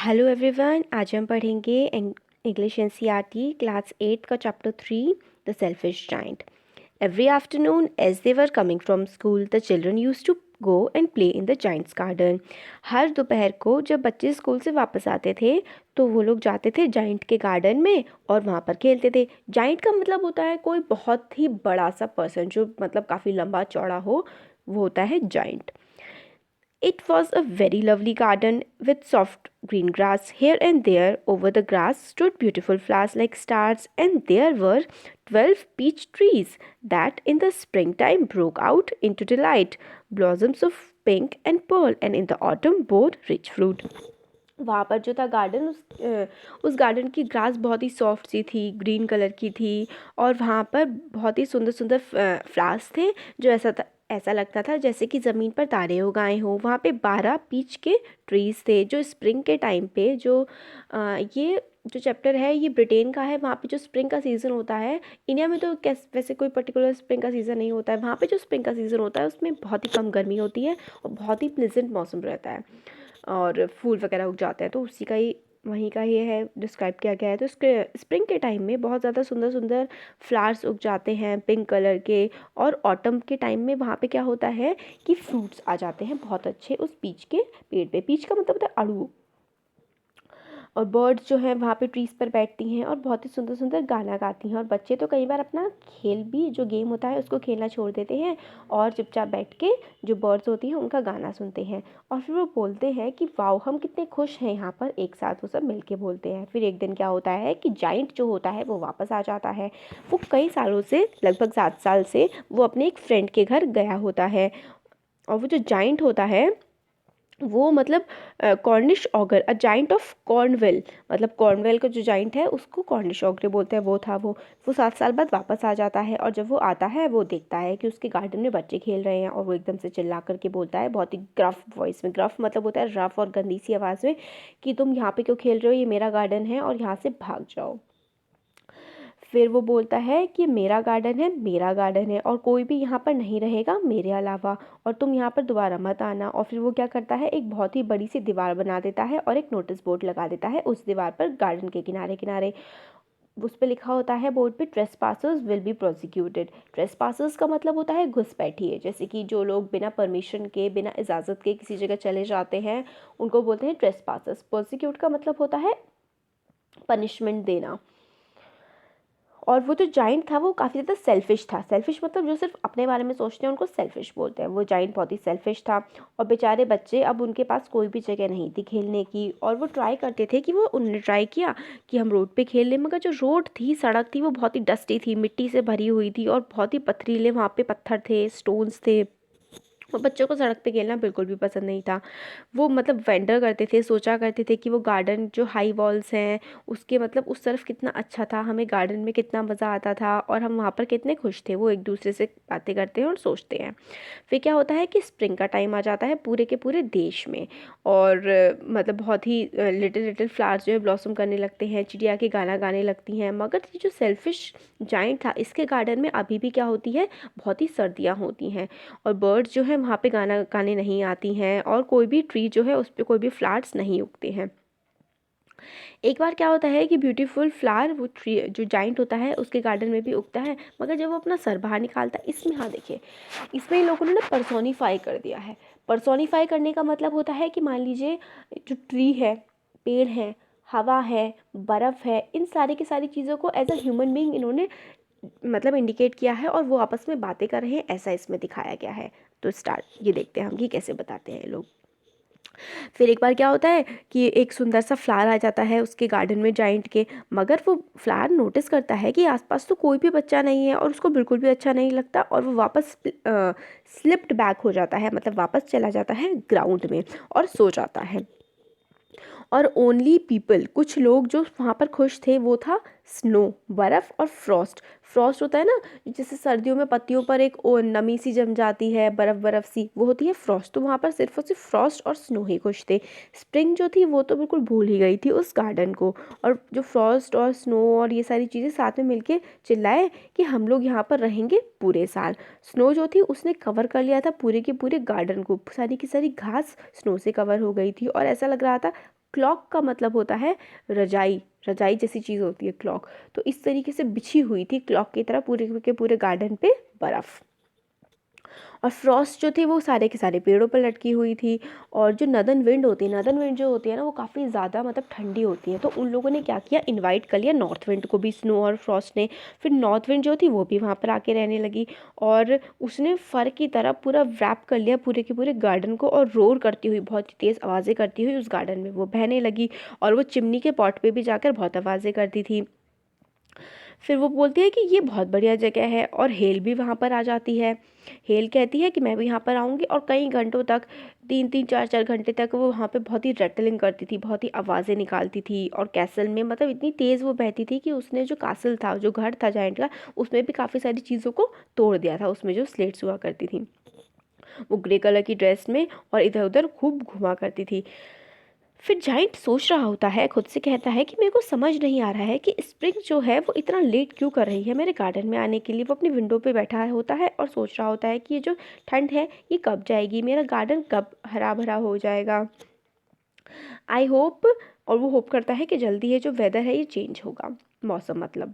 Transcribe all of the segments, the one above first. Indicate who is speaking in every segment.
Speaker 1: Hello everyone, आज हम पढ़ेंगे इंग्लिश एनसीईआरटी क्लास 8 का chapter 3 the selfish giant. Every afternoon as they were coming from school the children used to go and play in the giant's garden. हर दोपहर को जब बच्चे school से वापस आते थे तो वो लोग जाते थे जाइंट के गार्डन में और वहाँ पर खेलते थे। जाइंट का मतलब होता है कोई बहुत ही बड़ा सा पर्सन, जो मतलब काफ़ी लंबा चौड़ा हो, वो होता है giant. It was a very lovely garden with soft green grass. Here and there over the grass stood beautiful flowers like stars, and there were 12 peach trees that in the springtime broke out into delight, blossoms of pink and pearl, and in the autumn bore rich fruit. वहाँ पर जो था garden, उस garden की grass बहुत ही soft सी थी, green colour की थी, और वहाँ पर बहुत ही सुंदर सुंदर फ्लावर्स थे, जो ऐसा लगता था जैसे कि ज़मीन पर तारे उगाए हों। वहाँ पे 12 पीच के ट्रीज़ थे, जो स्प्रिंग के टाइम पे ये जो चैप्टर है ये ब्रिटेन का है। वहाँ पे जो स्प्रिंग का सीज़न होता है, इंडिया में तो वैसे कोई पर्टिकुलर स्प्रिंग का सीज़न नहीं होता है। वहाँ पे जो स्प्रिंग का सीज़न होता है उसमें बहुत ही कम गर्मी होती है और बहुत ही प्लेजेंट मौसम रहता है और फूल वगैरह उग जाते हैं। तो उसी का ही वहीं का ये है, डिस्क्राइब किया गया है। तो स्प्रिंग के टाइम में बहुत ज़्यादा सुंदर सुंदर फ्लावर्स उग जाते हैं पिंक कलर के, और ऑटम के टाइम में वहाँ पे क्या होता है कि फ्रूट्स आ जाते हैं बहुत अच्छे उस पीच के पेड़ पे। पीच का मतलब होता है अड़ू। और बर्ड्स जो हैं वहाँ पे ट्रीज़ पर बैठती हैं और बहुत ही सुंदर सुंदर गाना गाती हैं। और बच्चे तो कई बार अपना खेल भी, जो गेम होता है उसको खेलना छोड़ देते हैं और चुपचाप बैठ के जो बर्ड्स होती हैं उनका गाना सुनते हैं। और फिर वो बोलते हैं कि वाओ, हम कितने खुश हैं यहाँ पर, एक साथ वो सब मिल के बोलते हैं। फिर एक दिन क्या होता है कि जाइंट जो होता है वो वापस आ जाता है। वो कई सालों से, लगभग 7 साल से वो अपने एक फ्रेंड के घर गया होता है। और वो जो जाइंट होता है वो मतलब Cornish auger, a giant of Cornwell, मतलब कॉर्नवेल का जो जाइंट है उसको कॉर्निश ऑगर बोलते हैं। वो था वो 7 साल बाद वापस आ जाता है। और जब वो आता है वो देखता है कि उसके गार्डन में बच्चे खेल रहे हैं, और वो एकदम से चिल्ला करके बोलता है बहुत ही ग्रफ वॉइस में। ग्रफ मतलब होता है रफ और गंदी सी आवाज़ में, कि तुम यहाँ पे क्यों खेल रहे हो, ये मेरा गार्डन है और यहाँ से भाग जाओ। फिर वो बोलता है कि मेरा गार्डन है, मेरा गार्डन है, और कोई भी यहाँ पर नहीं रहेगा मेरे अलावा, और तुम यहाँ पर दोबारा मत आना। और फिर वो क्या करता है, एक बहुत ही बड़ी सी दीवार बना देता है और एक नोटिस बोर्ड लगा देता है उस दीवार पर, गार्डन के किनारे किनारे। उस पर लिखा होता है बोर्ड पे, ट्रेसपासर्स विल बी प्रोसिक्यूटेड। ट्रेसपासर्स का मतलब होता है घुसपैठिए, जैसे कि जो लोग बिना परमिशन के, बिना इजाज़त के किसी जगह चले जाते हैं उनको बोलते हैं ट्रेसपासर्स। प्रोसिक्यूट का मतलब होता है पनिशमेंट देना। और वो जो जाइंट था वो काफ़ी ज़्यादा सेल्फिश था। सेल्फिश मतलब जो सिर्फ अपने बारे में सोचते हैं उनको सेल्फिश बोलते हैं। वो जाइंट बहुत ही सेल्फिश था, और बेचारे बच्चे, अब उनके पास कोई भी जगह नहीं थी खेलने की। और वो ट्राई करते थे कि उन्होंने ट्राई किया कि हम रोड पे खेल लें, मगर जो रोड थी, सड़क थी, वो बहुत ही डस्टी थी, मिट्टी से भरी हुई थी और बहुत ही पथरीले वहाँ पे पत्थर थे, स्टोन्स थे। और बच्चों को सड़क पे खेलना बिल्कुल भी पसंद नहीं था। वो मतलब वेंडर करते थे, सोचा करते थे कि वो गार्डन जो हाई वॉल्स हैं उसके मतलब उस तरफ कितना अच्छा था, हमें गार्डन में कितना मज़ा आता था और हम वहाँ पर कितने खुश थे। वो एक दूसरे से बातें करते हैं और सोचते हैं। फिर क्या होता है कि स्प्रिंग का टाइम आ जाता है पूरे के पूरे देश में, और मतलब बहुत ही लिटिल लिटिल फ्लावर्स जो है ब्लॉसम करने लगते हैं, चिड़िया के गाना गाने लगती हैं। मगर ये जो सेल्फिश जाइंट था, इसके गार्डन में अभी भी क्या होती है, बहुत ही सर्दियाँ होती हैं, और बर्ड्स जो है वहाँ पे गाना गाने नहीं आती हैं, और कोई भी ट्री जो है उस पर कोई भी फ्लावर्स नहीं उगते हैं। एक बार क्या होता है कि ब्यूटीफुल फ्लावर, वो ट्री जो जाइंट होता है उसके गार्डन में भी उगता है, मगर जब वो अपना सर बाहर निकालता है, इसमें, हाँ देखिए, इसमें इन लोगों ने ना पर्सोनीफाई कर दिया है। पर्सोनीफाई करने का मतलब होता है कि मान लीजिए जो ट्री है, पेड़ है, हवा है, बर्फ़ है, इन सारी की सारी चीज़ों को एज अ ह्यूमन बीइंग इन्होंने मतलब इंडिकेट किया है, और वो आपस में बातें कर रहे हैं, ऐसा इसमें दिखाया गया है। तो स्टार्ट ये देखते हैं हम कि कैसे बताते हैं ये लोग। फिर एक बार क्या होता है कि एक सुंदर सा फ्लावर आ जाता है उसके गार्डन में, जाइंट के, मगर वो फ्लावर नोटिस करता है कि आसपास तो कोई भी बच्चा नहीं है और उसको बिल्कुल भी अच्छा नहीं लगता, और वो वापस स्लिप्ड बैक हो जाता है, मतलब वापस चला जाता है ग्राउंड में और सो जाता है। और ओनली पीपल, कुछ लोग जो वहाँ पर खुश थे, वो था स्नो, बर्फ़, और फ्रॉस्ट। फ्रॉस्ट होता है ना, जैसे सर्दियों में पत्तियों पर एक नमी सी जम जाती है, बर्फ़ बर्फ़ सी, वो होती है फ्रॉस्ट। तो वहाँ पर सिर्फ और सिर्फ फ्रॉस्ट और स्नो ही खुश थे। स्प्रिंग जो थी वो तो बिल्कुल भूल ही गई थी उस गार्डन को, और जो फ्रॉस्ट और स्नो और ये सारी चीज़ें साथ में मिलके चिल्लाए कि हम लोग यहाँ पर रहेंगे पूरे साल। स्नो जो थी उसने कवर कर लिया था पूरे के पूरे गार्डन को, सारी की सारी घास स्नो से कवर हो गई थी, और ऐसा लग रहा था क्लॉक का मतलब होता है रजाई, रजाई जैसी चीज़ होती है क्लॉक। तो इस तरीके से बिछी हुई थी क्लॉक की तरह पूरे के पूरे गार्डन पे बर्फ़। और फ्रॉस्ट जो थी वो सारे के सारे पेड़ों पर लटकी हुई थी। और जो नदन विंड होती है, नदन विंड जो होती है ना, वो काफ़ी ज़्यादा मतलब ठंडी होती है। तो उन लोगों ने क्या किया, इनवाइट कर लिया नॉर्थ विंड को भी, स्नो और फ्रॉस्ट ने। फिर नॉर्थ विंड जो थी वो भी वहाँ पर आके रहने लगी और उसने फर की तरह पूरा रैप कर लिया पूरे के पूरे गार्डन को, और रोर करती हुई, बहुत ही तेज़ आवाज़ें करती हुई उस गार्डन में वो बहने लगी। और वो चिमनी के पॉट पे भी जाकर बहुत आवाज़ें करती थी। फिर वो बोलती है कि ये बहुत बढ़िया जगह है, और हेल भी वहाँ पर आ जाती है। हेल कहती है कि मैं भी यहाँ पर आऊँगी, और कई घंटों तक, 3-3 4-4 घंटे तक वो वहाँ पे बहुत ही रटलिंग करती थी, बहुत ही आवाज़ें निकालती थी। और कैसल में मतलब इतनी तेज़ वो बहती थी कि उसने जो कासल था, जो घर था जाइंट का, उसमें भी काफ़ी सारी चीज़ों को तोड़ दिया था, उसमें जो स्लेट्स हुआ करती थी। वो ग्रे कलर की ड्रेस में और इधर उधर खूब घुमा करती थी। फिर जाइंट सोच रहा होता है, खुद से कहता है कि मेरे को समझ नहीं आ रहा है कि स्प्रिंग जो है वो इतना लेट क्यों कर रही है मेरे गार्डन में आने के लिए। वो अपनी विंडो पे बैठा होता है और सोच रहा होता है कि ये जो ठंड है ये कब जाएगी, मेरा गार्डन कब हरा भरा हो जाएगा। आई होप, और वो होप करता है कि जल्दी ये जो वेदर है ये चेंज होगा, मौसम मतलब।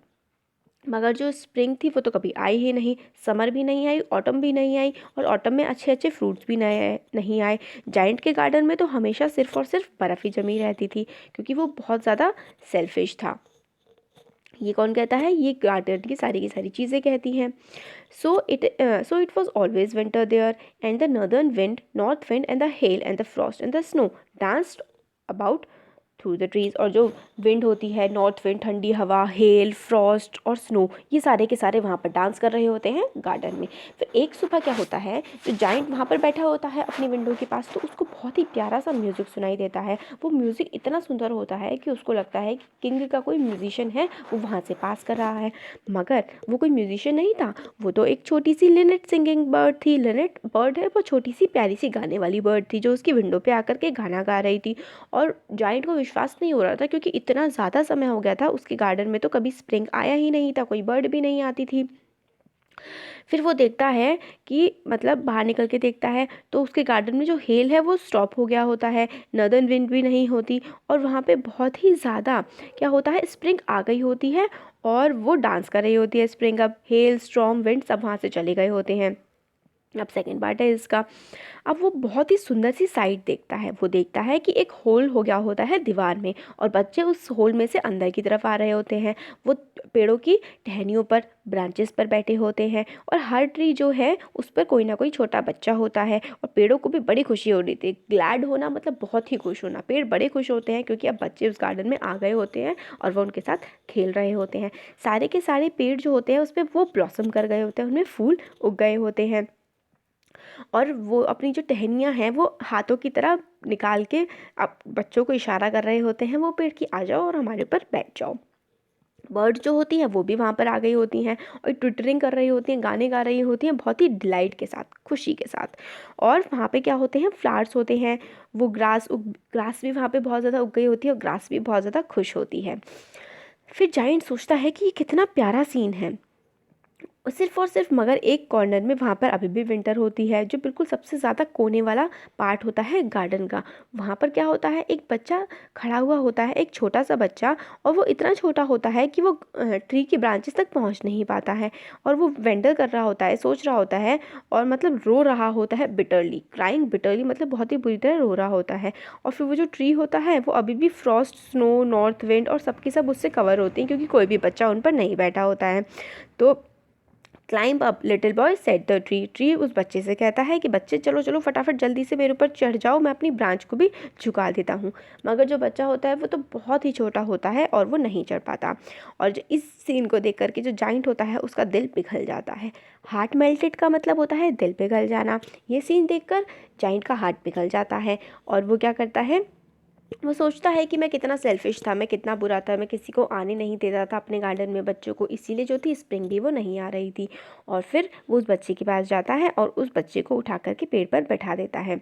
Speaker 1: मगर जो स्प्रिंग थी वो तो कभी आई ही नहीं, समर भी नहीं आई, ऑटम भी नहीं आई, और ऑटम में अच्छे अच्छे फ्रूट्स भी नहीं आए। जाइंट के गार्डन में तो हमेशा सिर्फ और सिर्फ बर्फ़ ही जमी रहती थी, क्योंकि वो बहुत ज़्यादा सेल्फिश था। ये कौन कहता है, ये गार्डन की सारी चीज़ें कहती हैं। So it was always winter there, and the northern wind, north wind and the hail and the frost and the snow danced about through the trees. और जो विंड होती है, नॉर्थ विंड, ठंडी हवा, हेल, फ्रॉस्ट और snow, ये सारे के सारे वहाँ पर डांस कर रहे होते हैं गार्डन में। फिर एक सुबह क्या होता है, जो जाइंट वहाँ पर बैठा होता है अपनी विंडो के पास, तो उसको बहुत ही प्यारा सा म्यूज़िक सुनाई देता है। वो म्यूज़िक इतना सुंदर होता है कि उसको लगता है कि किंग का कोई म्यूजिशियन है, वो वहाँ से पास कर रहा है। मगर वो कोई म्यूजिशियन नहीं था, वो तो एक छोटी सी लिनेट सिंगिंग बर्ड थी। लिनेट बर्ड है वो, छोटी सी प्यारी सी गाने वाली बर्ड थी, जो उसकी विंडो पे आकर के गाना गा रही थी। और जाइंट को विश्वास नहीं हो रहा था, क्योंकि इतना ज़्यादा समय हो गया था, उसके गार्डन में तो कभी स्प्रिंग आया ही नहीं था, कोई बर्ड भी नहीं आती थी। फिर वो देखता है कि मतलब बाहर निकल के देखता है तो उसके गार्डन में जो हेल है वो स्टॉप हो गया होता है, नॉर्दर्न विंड भी नहीं होती, और वहाँ पे बहुत ही ज़्यादा क्या होता है, स्प्रिंग आ गई होती है, और वो डांस कर रही होती है स्प्रिंग। अब हेल, स्टॉर्म, विंड सब वहाँ से चले गए होते हैं। अब सेकंड पार्ट है इसका। अब वो बहुत ही सुंदर सी साइट देखता है। वो देखता है कि एक होल हो गया होता है दीवार में, और बच्चे उस होल में से अंदर की तरफ आ रहे होते हैं। वो पेड़ों की टहनियों पर, ब्रांचेस पर बैठे होते हैं, और हर ट्री जो है उस पर कोई ना कोई छोटा बच्चा होता है। और पेड़ों को भी बड़ी खुशी हो रही थी। ग्लैड होना मतलब बहुत ही खुश होना। पेड़ बड़े खुश होते हैं क्योंकि अब बच्चे उस गार्डन में आ गए होते हैं और वो उनके साथ खेल रहे होते हैं। सारे के सारे पेड़ जो होते हैं उस पर वो ब्लॉसम कर गए होते हैं, उनमें फूल उग गए होते हैं। और वो अपनी जो टहनियाँ हैं वो हाथों की तरह निकाल के अब बच्चों को इशारा कर रहे होते हैं, वो पेड़ की आ जाओ और हमारे ऊपर बैठ जाओ। बर्ड जो होती हैं वो भी वहाँ पर आ गई होती हैं, और ट्विटरिंग कर रही होती हैं, गाने गा रही होती हैं, बहुत ही डिलाइट के साथ, खुशी के साथ। और वहाँ पे क्या होते हैं, फ्लावर्स होते हैं। वो ग्रास भी वहाँ पे बहुत ज़्यादा उग गई होती है, और ग्रास भी बहुत ज़्यादा खुश होती है। फिर जाइंट सोचता है कि ये कितना प्यारा सीन है। सिर्फ और सिर्फ मगर एक कॉर्नर में वहाँ पर अभी भी विंटर होती है, जो बिल्कुल सबसे ज़्यादा कोने वाला पार्ट होता है गार्डन का। वहाँ पर क्या होता है, एक बच्चा खड़ा हुआ होता है, एक छोटा सा बच्चा, और वो इतना छोटा होता है कि वो ट्री की ब्रांचेस तक पहुँच नहीं पाता है। और वो वेंडर कर रहा होता है, सोच रहा होता है, और मतलब रो रहा होता है बिटरली, क्राइंग बिटरली, मतलब बहुत ही बुरी तरह रो रहा होता है। और फिर वो जो ट्री होता है वो अभी भी फ्रॉस्ट, स्नो, नॉर्थ विंड और सबके सब उससे कवर होते हैं, क्योंकि कोई भी बच्चा उन पर नहीं बैठा होता है। तो climb up little boy set the tree. Tree उस बच्चे से कहता है कि बच्चे चलो चलो फटाफट जल्दी से मेरे ऊपर चढ़ जाओ, मैं अपनी ब्रांच को भी झुका देता हूँ। मगर जो बच्चा होता है वो तो बहुत ही छोटा होता है और वो नहीं चढ़ पाता। और जो इस सीन को देख करके जो जाइंट होता है उसका दिल पिघल जाता है। हार्ट मेल्टेड का मतलब होता है दिल पिघल जाना। ये सीन देखकर जाइंट का हार्ट पिघल जाता है, और वो क्या करता है, वो सोचता है कि मैं कितना सेल्फिश था, मैं कितना बुरा था, मैं किसी को आने नहीं देता था अपने गार्डन में बच्चों को, इसीलिए जो थी स्प्रिंग भी वो नहीं आ रही थी। और फिर वो उस बच्चे के पास जाता है और उस बच्चे को उठा करके पेड़ पर बैठा देता है।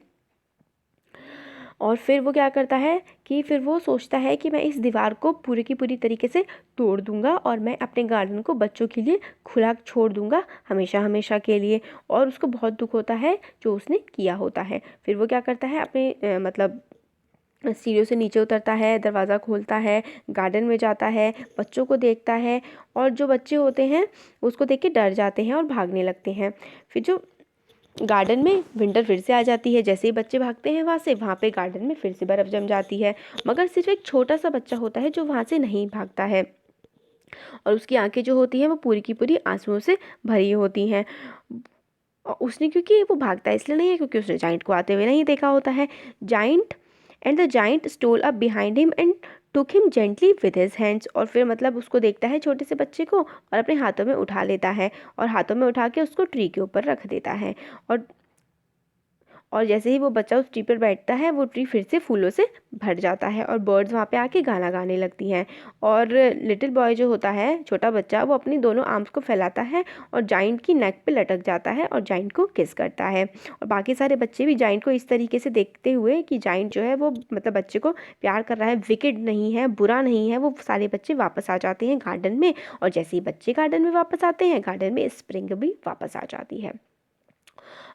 Speaker 1: और फिर वो क्या करता है कि फिर वो सोचता है कि मैं इस दीवार को पूरी की पूरी तरीके से तोड़ दूंगा, और मैं अपने गार्डन को बच्चों के लिए खुला छोड़ दूंगा हमेशा हमेशा के लिए। और उसको बहुत दुख होता है जो उसने किया होता है। फिर वो क्या करता है, अपने मतलब सीढ़ियों से नीचे उतरता है, दरवाज़ा खोलता है, गार्डन में जाता है, बच्चों को देखता है और जो बच्चे होते हैं उसको देख के डर जाते हैं और भागने लगते हैं। फिर जो गार्डन में विंटर फिर से आ जाती है। जैसे ही बच्चे भागते हैं वहाँ पे गार्डन में फिर से बर्फ़ जम जाती है, मगर सिर्फ एक छोटा सा बच्चा होता है जो वहाँ से नहीं भागता है और उसकी आंखें जो होती हैं वो पूरी की पूरी आंसुओं से भरी होती हैं। और उसने, क्योंकि वो भागता इसलिए नहीं है क्योंकि उसने जाइंट को आते हुए नहीं देखा होता है। Giant and the giant stole up behind him and took him gently with his hands. और फिर मतलब उसको देखता है छोटे से बच्चे को और अपने हाथों में उठा लेता है और हाथों में उठा के उसको ट्री के ऊपर रख देता है। और जैसे ही वो बच्चा उस ट्री पर बैठता है वो ट्री फिर से फूलों से भर जाता है और बर्ड्स वहाँ पे आके गाना गाने लगती हैं। और लिटिल बॉय जो होता है, छोटा बच्चा, वो अपनी दोनों आर्म्स को फैलाता है और जाइंट की नेक पे लटक जाता है और जाइंट को किस करता है। और बाकी सारे बच्चे भी जाइंट को इस तरीके से देखते हुए कि जाइंट जो है वो मतलब बच्चे को प्यार कर रहा है, विकेड नहीं है, बुरा नहीं है, वो सारे बच्चे वापस आ जाते हैं गार्डन में। और जैसे ही बच्चे गार्डन में वापस आते हैं, गार्डन में स्प्रिंग भी वापस आ जाती है।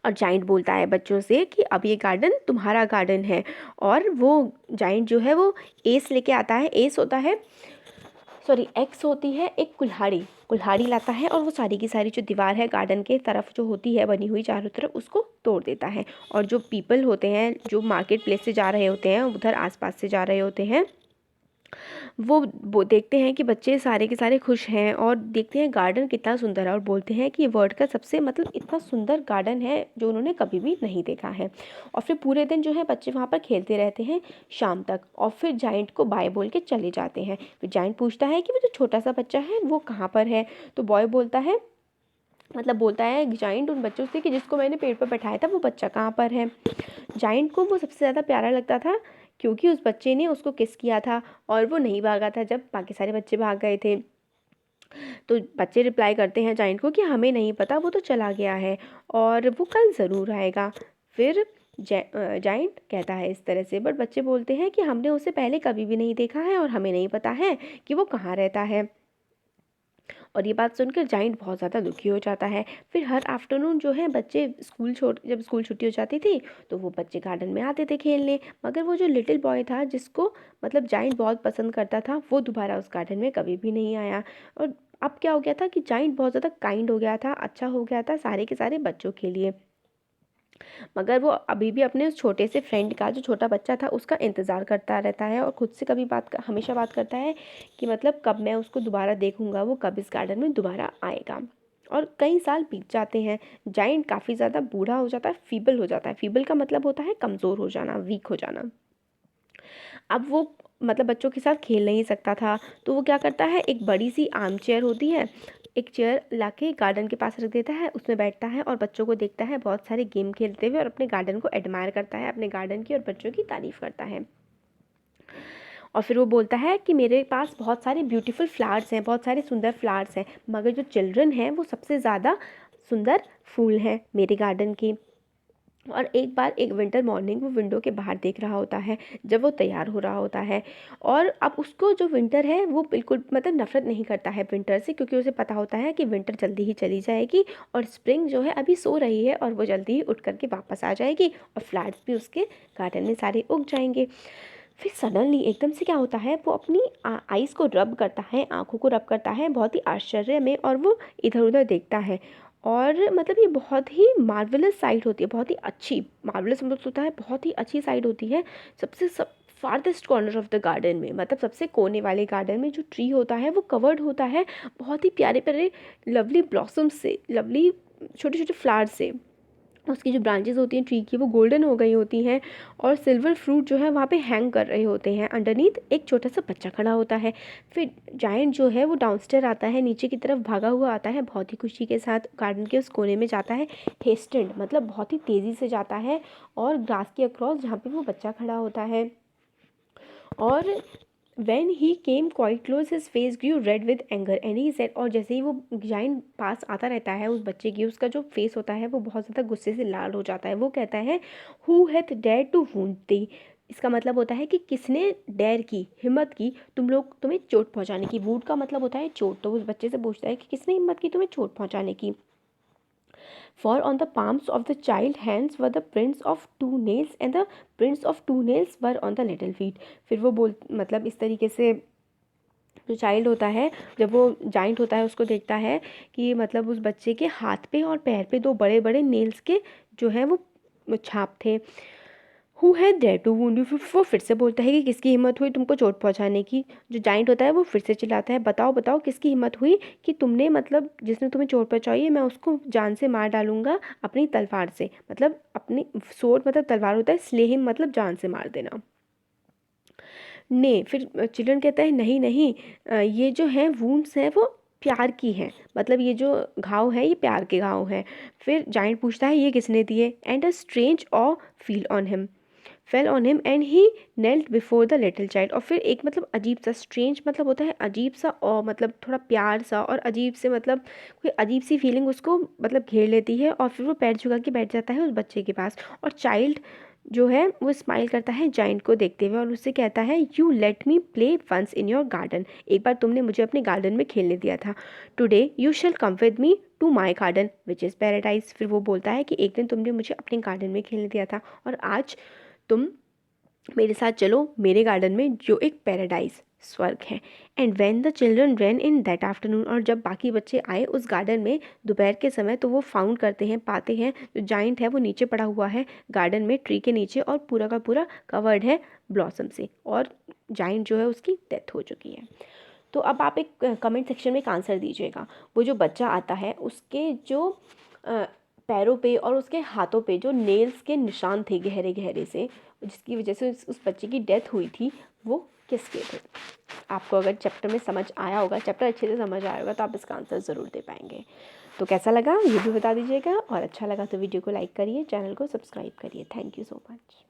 Speaker 1: और जाइंट बोलता है बच्चों से कि अब ये गार्डन तुम्हारा गार्डन है। और वो जाइंट जो है वो एस लेके आता है। एस होता है, सॉरी, एक्स होती है एक कुल्हाड़ी। कुल्हाड़ी लाता है और वो सारी की सारी जो दीवार है गार्डन के तरफ जो होती है बनी हुई चारों तरफ, उसको तोड़ देता है। और जो पीपल होते हैं जो मार्केट प्लेस से जा रहे होते हैं, उधर आसपास से जा रहे होते हैं, वो देखते हैं कि बच्चे सारे के सारे खुश हैं और देखते हैं गार्डन कितना सुंदर है और बोलते हैं कि ये वर्ल्ड का सबसे मतलब इतना सुंदर गार्डन है जो उन्होंने कभी भी नहीं देखा है। और फिर पूरे दिन जो है बच्चे वहाँ पर खेलते रहते हैं शाम तक और फिर जाइंट को बाय बोल के चले जाते हैं। फिर जाइंट पूछता है कि वो जो छोटा सा बच्चा है वो कहाँ पर है। तो बॉय बोलता है, मतलब बोलता है जाइंट उन बच्चों से कि जिसको मैंने पेड़ पर बैठाया था वो बच्चा कहाँ पर है। जाइंट को वो सबसे ज़्यादा प्यारा लगता था क्योंकि उस बच्चे ने उसको किस किया था और वो नहीं भागा था जब बाकी सारे बच्चे भाग गए थे। तो बच्चे रिप्लाई करते हैं जाइंट को कि हमें नहीं पता, वो तो चला गया है और वो कल ज़रूर आएगा। फिर जाइंट कहता है इस तरह से, बट बच्चे बोलते हैं कि हमने उसे पहले कभी भी नहीं देखा है और हमें नहीं पता है कि वो कहाँ रहता है। और ये बात सुनकर जाइंट बहुत ज़्यादा दुखी हो जाता है। फिर हर आफ्टरनून जो है बच्चे जब स्कूल छुट्टी हो जाती थी तो वो बच्चे गार्डन में आते थे खेलने, मगर वो जो लिटिल बॉय था जिसको मतलब जाइंट बहुत पसंद करता था, वो दोबारा उस गार्डन में कभी भी नहीं आया। और अब क्या हो गया था कि जाइंट बहुत ज़्यादा काइंड हो गया था, अच्छा हो गया था सारे के सारे बच्चों के लिए, मगर वो अभी भी अपने उस छोटे से फ्रेंड का, जो छोटा बच्चा था, उसका इंतज़ार करता रहता है और खुद से कभी हमेशा बात करता है कि मतलब कब मैं उसको दोबारा देखूंगा, वो कब इस गार्डन में दोबारा आएगा। और कई साल बीत जाते हैं। जाइंट काफ़ी ज़्यादा बूढ़ा हो जाता है, फीबल हो जाता है। फीबल का मतलब होता है कमज़ोर हो जाना, वीक हो जाना। अब वो मतलब बच्चों के साथ खेल नहीं सकता था, तो वो क्या करता है, एक बड़ी सी आर्म चेयर होती है, एक चेयर लाके गार्डन के पास रख देता है, उसमें बैठता है और बच्चों को देखता है बहुत सारे गेम खेलते हुए और अपने गार्डन को एडमायर करता है, अपने गार्डन की और बच्चों की तारीफ़ करता है। और फिर वो बोलता है कि मेरे पास बहुत सारे ब्यूटीफुल फ्लावर्स हैं, बहुत सारे सुंदर फ्लावर्स हैं, मगर जो चिल्ड्रन हैं वो सबसे ज़्यादा सुंदर फूल हैं मेरे गार्डन के। और एक बार एक विंटर मॉर्निंग वो विंडो के बाहर देख रहा होता है जब वो तैयार हो रहा होता है। और अब उसको जो विंटर है वो बिल्कुल मतलब नफ़रत नहीं करता है विंटर से, क्योंकि उसे पता होता है कि विंटर जल्दी ही चली जाएगी और स्प्रिंग जो है अभी सो रही है और वो जल्दी ही उठ करके वापस आ जाएगी और फ्लावर्स भी उसके गार्डन में सारे उग जाएंगे। फिर सडनली एकदम से क्या होता है, वो अपनी आइज़ को रब करता है, आँखों को रब करता है बहुत ही आश्चर्य में, और वो इधर उधर देखता है। और मतलब ये बहुत ही मार्वलस साइट होती है, बहुत ही अच्छी, मार्वलस मतलब होता है बहुत ही अच्छी साइट होती है। सब farthest corner of the garden में, मतलब सबसे कोने वाले गार्डन में जो ट्री होता है वो कवर्ड होता है बहुत ही प्यारे प्यारे लवली ब्लॉसम से, लवली छोटे छोटे फ्लावर से। उसकी जो ब्रांचेस होती हैं ट्री की वो गोल्डन हो गई होती हैं और सिल्वर फ्रूट जो है वहाँ पे हैंग कर रहे होते हैं। अंडरनीथ एक छोटा सा बच्चा खड़ा होता है। फिर जायंट जो है वो डाउनस्टेयर आता है, नीचे की तरफ भागा हुआ आता है, बहुत ही खुशी के साथ गार्डन के उस कोने में जाता है। हेस्टेंड मतलब बहुत ही तेज़ी से जाता है और ग्रास के अक्रॉस जहाँ पे वो बच्चा खड़ा होता है। और when he came quite close his face grew red with anger and he said, और जैसे ही वो जाइंट पास आता रहता है उस बच्चे की, उसका जो फेस होता है वो बहुत ज़्यादा गुस्से से लाल हो जाता है। वो कहता है who hath dared to wound thee। इसका मतलब होता है कि किसने डेयर की, हिम्मत की तुम्हें चोट पहुंचाने की। वुड का मतलब होता है चोट। तो उस बच्चे से पूछता है कि किसने हिम्मत की तुम्हें चोट पहुंचाने की। For on the palms of the child hands were the prints of 2 nails and the prints of 2 nails were on the little feet. फिर वो बोल मतलब इस तरीके से जो चाइल्ड होता है जब वो जाइंट होता है उसको देखता है कि मतलब उस बच्चे के हाथ पे और पैर पे 2 बड़े बड़े नेल्स के जो है वो छाप थे। Who had dare to wound you, वो फिर से बोलता है कि किसकी हिम्मत हुई तुमको चोट पहुंचाने की। जो जाइंट होता है वो फिर से चिल्लाता है, बताओ बताओ किसकी हिम्मत हुई कि तुमने मतलब जिसने तुम्हें चोट पहुंचाई है मैं उसको जान से मार डालूंगा अपनी तलवार से। मतलब अपनी सोर्ड मतलब तलवार होता है, स्ले हिम मतलब जान से मार देना। ने फिर चिल्ड्रन कहता है नहीं नहीं, ये जो है वूंड्स हैं वो प्यार की हैं, मतलब ये जो घाव है ये प्यार के घाव हैं। फिर जाइंट पूछता है ये किसने दिए, and a strange awe fell on him fell on him and he knelt before the little child. और फिर एक मतलब अजीब सा, स्ट्रेंज मतलब होता है अजीब सा, और मतलब थोड़ा प्यार सा और अजीब से मतलब कोई अजीब सी फीलिंग उसको मतलब घेर लेती है। और फिर वो पैर झुका के बैठ जाता है उस बच्चे के पास, और चाइल्ड जो है वो स्माइल करता है जाइंट को देखते हुए और उससे कहता है you let me play once in your garden, एक बार तुमने मुझे अपने गार्डन में खेलने दिया था। Today you shall come with me to my garden which is paradise. फिर वो बोलता है कि एक दिन तुमने मुझे अपने गार्डन में खेलने दिया था और आज तुम मेरे साथ चलो मेरे गार्डन में जो एक पैराडाइज स्वर्ग है। And when the children run in that afternoon, और जब बाकी बच्चे आए उस गार्डन में दोपहर के समय तो वो फाउंड करते हैं, पाते हैं जो जाइंट है वो नीचे पड़ा हुआ है गार्डन में ट्री के नीचे और पूरा का पूरा कवर्ड है ब्लॉसम से, और जाइंट जो है उसकी डेथ हो चुकी है। तो अब आप एक कमेंट सेक्शन में एक आंसर दीजिएगा। वो जो बच्चा आता है उसके जो पैरों पे और उसके हाथों पे जो नेल्स के निशान थे गहरे गहरे से, जिसकी वजह से उस बच्चे की डेथ हुई थी, वो किसके थे। आपको अगर चैप्टर में समझ आया होगा, चैप्टर अच्छे से समझ आया होगा, तो आप इसका आंसर ज़रूर दे पाएंगे। तो कैसा लगा ये भी बता दीजिएगा, और अच्छा लगा तो वीडियो को लाइक करिए, चैनल को सब्सक्राइब करिए। Thank you so much.